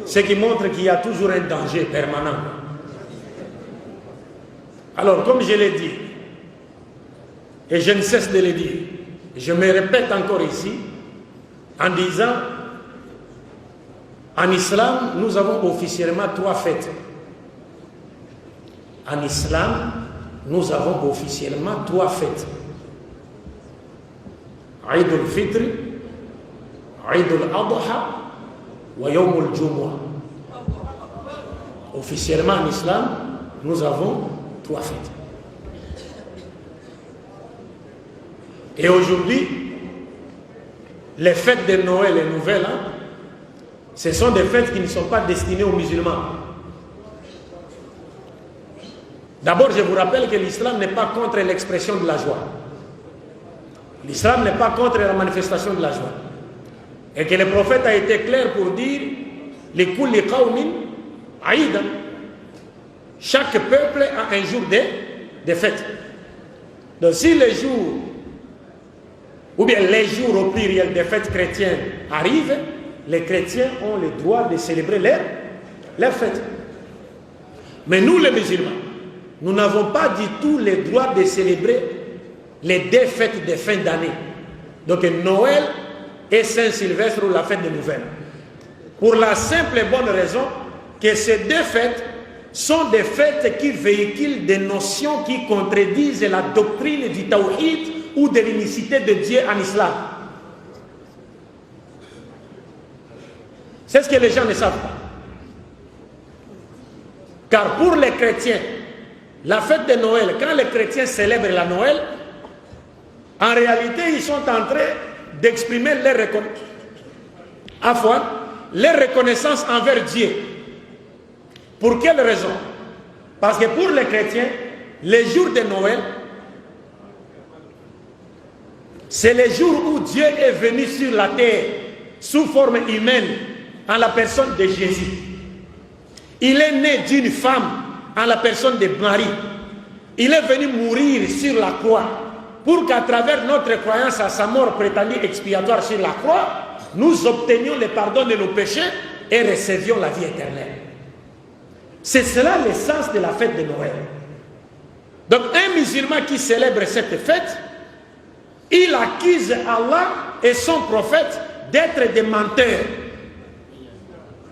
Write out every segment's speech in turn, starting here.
Ce qui montre qu'il y a toujours un danger permanent. Alors, comme je l'ai dit, et je ne cesse de le dire, je me répète encore ici, en disant, en islam, nous avons officiellement 3 fêtes. En islam, nous avons officiellement 3 fêtes. Eid al-Fitr, Eid al-Adha, wa Yawm al-Jumu'ah. Officiellement en islam, nous avons 3 fêtes. Et aujourd'hui, les fêtes de Noël et Nouvel An, ce sont des fêtes qui ne sont pas destinées aux musulmans. D'abord, je vous rappelle que l'islam n'est pas contre l'expression de la joie. L'islam n'est pas contre la manifestation de la joie. Et que le prophète a été clair pour dire « Likulli qawmin aïdan ». Chaque peuple a un jour de fête. Donc si les jours, ou bien les jours au pluriel des fêtes chrétiennes arrivent, les chrétiens ont le droit de célébrer leurs fêtes. Mais nous les musulmans, nous n'avons pas du tout le droit de célébrer les 2 fêtes de fin d'année. Donc Noël et Saint-Sylvestre ou la fête de Nouvelle. Pour la simple et bonne raison que ces 2 fêtes sont des fêtes qui véhiculent des notions qui contredisent la doctrine du tawhid ou de l'unicité de Dieu en islam. C'est ce que les gens ne savent pas. Car pour les chrétiens, la fête de Noël, quand les chrétiens célèbrent la Noël, en réalité, ils sont en train d'exprimer leur reconnaissance envers Dieu. Pour quelle raison? Parce que pour les chrétiens, les jours de Noël, c'est le jour où Dieu est venu sur la terre sous forme humaine en la personne de Jésus. Il est né d'une femme en la personne de Marie. Il est venu mourir sur la croix pour qu'à travers notre croyance à sa mort prétendue expiatoire sur la croix, nous obtenions le pardon de nos péchés et recevions la vie éternelle. C'est cela l'essence de la fête de Noël. Donc un musulman qui célèbre cette fête, il accuse Allah et son prophète d'être des menteurs.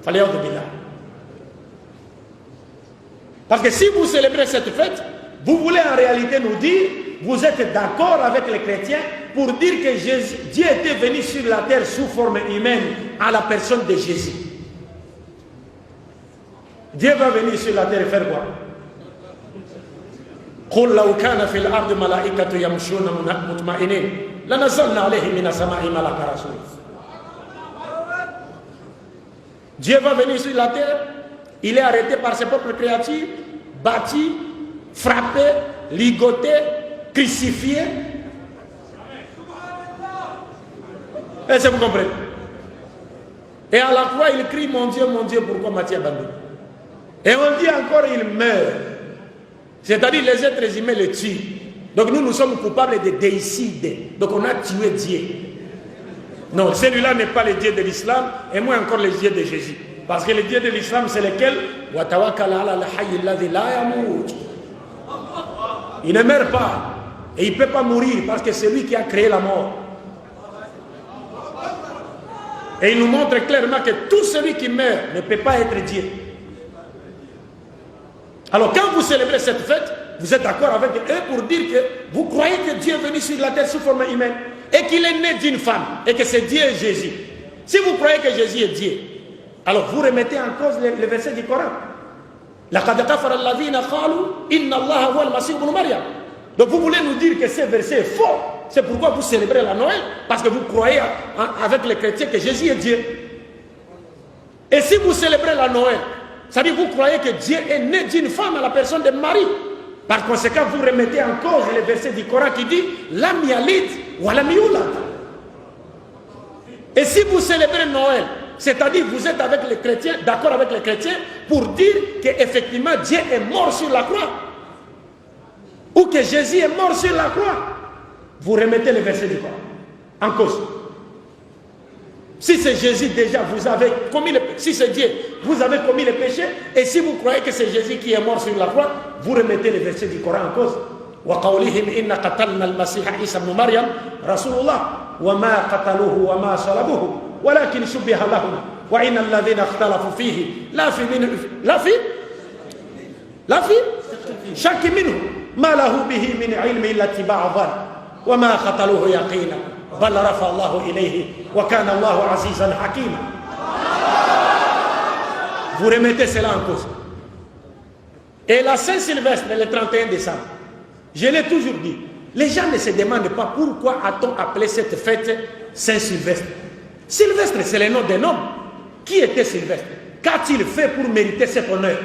Fallait en dire. Parce que si vous célébrez cette fête, vous voulez en réalité nous dire, vous êtes d'accord avec les chrétiens pour dire que Dieu était venu sur la terre sous forme humaine à la personne de Jésus. Dieu va venir sur la terre et faire quoi? قل لو كان في الأرض ملائكة يمشون مطمئنين لنزلنا عليهم من السماء ملكا رسولا. Dieu va venir sur la terre, il est arrêté par ses propres créatures, battu, frappé, ligoté, crucifié. Est-ce que vous comprenez? Et à la croix, il crie, mon Dieu, pourquoi m'as-tu abandonné? Et on dit encore, il meurt. C'est-à-dire, les êtres humains le tuent. Donc nous sommes coupables de déicide. Donc on a tué Dieu. Non, celui-là n'est pas le Dieu de l'islam, et moins encore le Dieu de Jésus. Parce que le Dieu de l'islam, c'est lequel? Il ne meurt pas. Et il ne peut pas mourir, parce que c'est lui qui a créé la mort. Et il nous montre clairement que tout celui qui meurt ne peut pas être Dieu. Alors quand vous célébrez cette fête, vous êtes d'accord avec eux pour dire que vous croyez que Dieu est venu sur la terre sous forme humaine et qu'il est né d'une femme et que c'est Dieu et Jésus. Si vous croyez que Jésus est Dieu, alors vous remettez en cause le verset du Coran. Donc vous voulez nous dire que ce verset est faux. C'est pourquoi vous célébrez la Noël, parce que vous croyez avec les chrétiens que Jésus est Dieu. Et si vous célébrez la Noël, c'est-à-dire vous croyez que Dieu est né d'une femme à la personne de Marie. Par conséquent, vous remettez en cause le verset du Coran qui dit Lam yalid wa lam yulad. Et si vous célébrez Noël, c'est-à-dire vous êtes avec les chrétiens, d'accord avec les chrétiens, pour dire qu'effectivement Dieu est mort sur la croix, ou que Jésus est mort sur la croix, vous remettez le verset du Coran en cause. Si c'est Jésus déjà, vous avez commis le péché. Si c'est Dieu, vous avez commis le péché. Et si vous croyez que c'est Jésus qui est mort sur la croix, vous remettez les versets du Coran en cause. وَقَوْلِهِمْ إِنَّ قَتَلْنَا الْمَسِيحَ عِيسَى بْنُ مَرْيَمَ رَسُولُ اللَّهِ وَمَا قَتَلُوهُ وَمَا صَلَبُوهُ وَلَكِنْ شُبِّهَ لَهُمْ وَإِنَّ الَّذِينَ اخْتَلَفُوا فِيهِ لا في شك منه ما له به من علم إلا اتباع الظن وما قتلوه يقينا بل رفع الله إليه وكان الله عزيزا حكيما. Vous remettez cela en cause. Et la Saint-Sylvestre, le 31 décembre, je l'ai toujours dit, les gens ne se demandent pas pourquoi a-t-on appelé cette fête Saint-Sylvestre. Sylvestre, c'est le nom d'un homme. Qui était Sylvestre? Qu'a-t-il fait pour mériter cet honneur?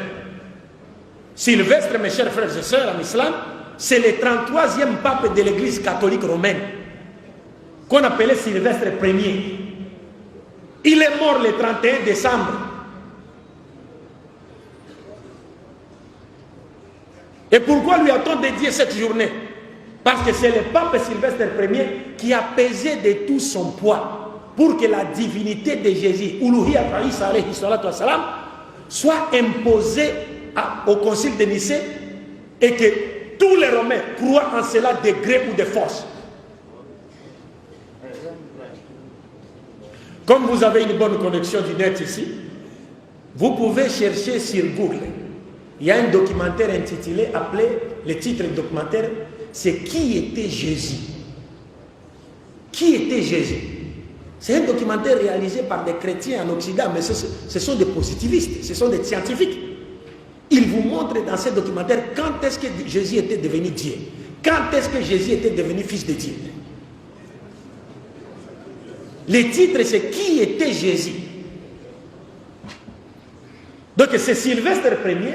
Sylvestre, mes chers frères et sœurs en islam, c'est le 33e pape de l'église catholique romaine, qu'on appelait Sylvestre Ier. Il est mort le 31 décembre. Et pourquoi lui a-t-on dédié cette journée? Parce que c'est le pape Sylvestre Ier qui a pesé de tout son poids pour que la divinité de Jésus, Uluhiyat Isa alayhi salatu wassalam, soit imposée au concile de Nicée et que tous les Romains croient en cela de gré ou de force. Comme vous avez une bonne connexion du net ici, vous pouvez chercher sur Google. Il y a un documentaire intitulé, appelé, le titre du documentaire, c'est Qui était Jésus? Qui était Jésus? C'est un documentaire réalisé par des chrétiens en Occident, mais ce sont des positivistes, ce sont des scientifiques. Ils vous montrent dans ce documentaire quand est-ce que Jésus était devenu Dieu. Quand est-ce que Jésus était devenu fils de Dieu. Le titre, c'est Qui était Jésus? Donc c'est Sylvestre Ier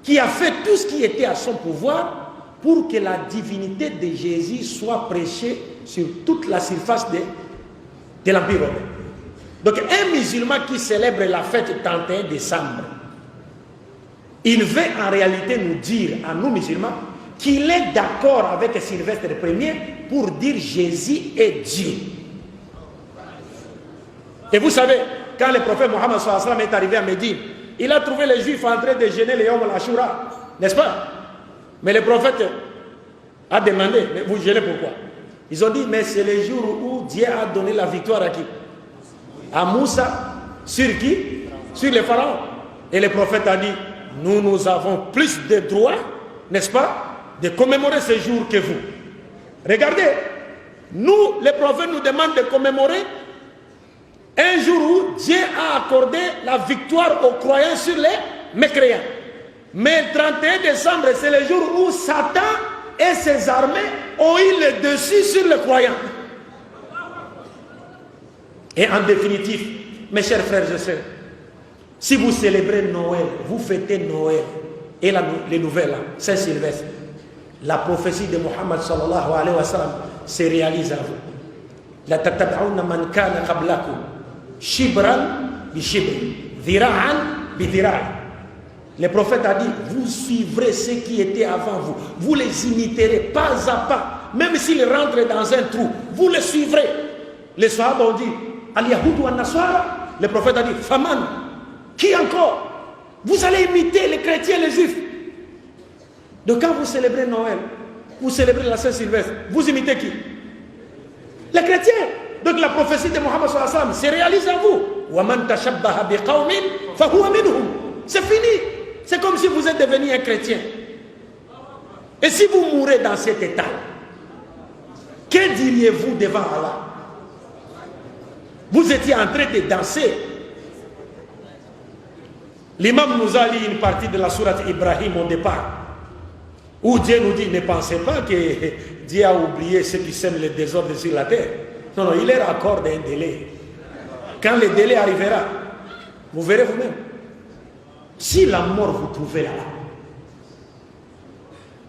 qui a fait tout ce qui était à son pouvoir pour que la divinité de Jésus soit prêchée sur toute la surface de l'Empire romain. Donc un musulman qui célèbre la fête 31 décembre, il veut en réalité nous dire, à nous musulmans, qu'il est d'accord avec Sylvestre Ier pour dire Jésus est Dieu. Et vous savez, quand le prophète Mohammed sallallahu alayhi wa sallam est arrivé à Médine, il a trouvé les Juifs en train de jeûner le Yom al-Ashura, n'est-ce pas? Mais le prophète a demandé, mais vous jeûnez pourquoi? Ils ont dit, mais c'est le jour où Dieu a donné la victoire à qui? À Moussa. Sur qui? Sur les pharaons. Et le prophète a dit, nous avons plus de droits, n'est-ce pas, de commémorer ce jour que vous. Regardez, nous, le prophète nous demande de commémorer un jour où Dieu a accordé la victoire aux croyants sur les mécréants. Mais le 31 décembre, c'est le jour où Satan et ses armées ont eu le dessus sur les croyants. Et en définitive, mes chers frères et sœurs, si vous célébrez Noël, vous fêtez Noël et les nouvelles, Saint-Sylvestre, la prophétie de Mohammed sallallahu alayhi wa sallam se réalise à vous. La tatab'ouna man kana qablakum shibran bi shibri, dhira'an bi dhira'i. Le prophète a dit, vous suivrez ceux qui étaient avant vous. Vous les imiterez pas à pas. Même s'ils rentrent dans un trou, vous les suivrez. Les Sahaba ont dit, Al-Yahoud wa Nasara. Le prophète a dit, Faman. Qui encore? Vous allez imiter les chrétiens et les juifs. Donc quand vous célébrez Noël, vous célébrez la Saint-Sylvestre, vous imitez qui? Les chrétiens. Donc la prophétie de Mohammed sallallahu alayhi wa sallam se réalise à vous. Wa man tashabbaha bi qawmin fa huwa minhum. C'est fini. C'est comme si vous êtes devenu un chrétien. Et si vous mourrez dans cet état, que diriez-vous devant Allah? Vous étiez en train de danser. L'imam nous a lu une partie de la sourate Ibrahim au départ, où Dieu nous dit, ne pensez pas que Dieu a oublié ceux qui sèment le désordre sur la terre. Non, non, il leur accorde un délai. Quand le délai arrivera, vous verrez vous-même. Si la mort vous trouvez là,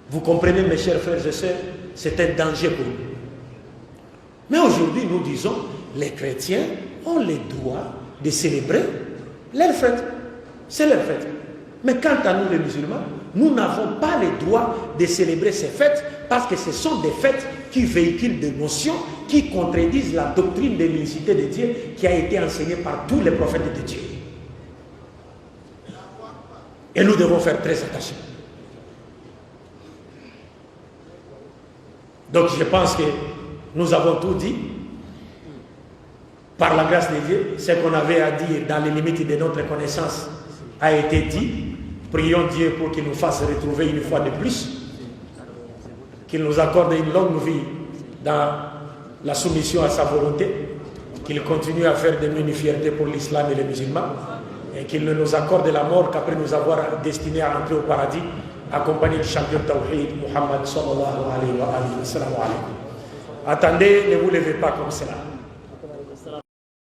vous comprenez, mes chers frères et sœurs, c'est un danger pour nous. Mais aujourd'hui, nous disons, les chrétiens ont le droit de célébrer leur fête. C'est leur fête. Mais quant à nous, les musulmans, nous n'avons pas le droit de célébrer ces fêtes parce que ce sont des fêtes qui véhiculent des notions qui contredisent la doctrine de l'unicité de Dieu qui a été enseignée par tous les prophètes de Dieu. Et nous devons faire très attention. Donc je pense que nous avons tout dit. Par la grâce de Dieu, ce qu'on avait à dire dans les limites de notre connaissance a été dit. Prions Dieu pour qu'il nous fasse retrouver une fois de plus, qu'il nous accorde une longue vie dans la soumission à sa volonté, qu'il continue à faire de nous une fierté pour l'islam et les musulmans, et qu'il ne nous accorde la mort qu'après nous avoir destinés à entrer au paradis, accompagné du champion Tawhid, Muhammad sallallahu alayhi wa sallam. Attendez, ne vous levez pas comme cela.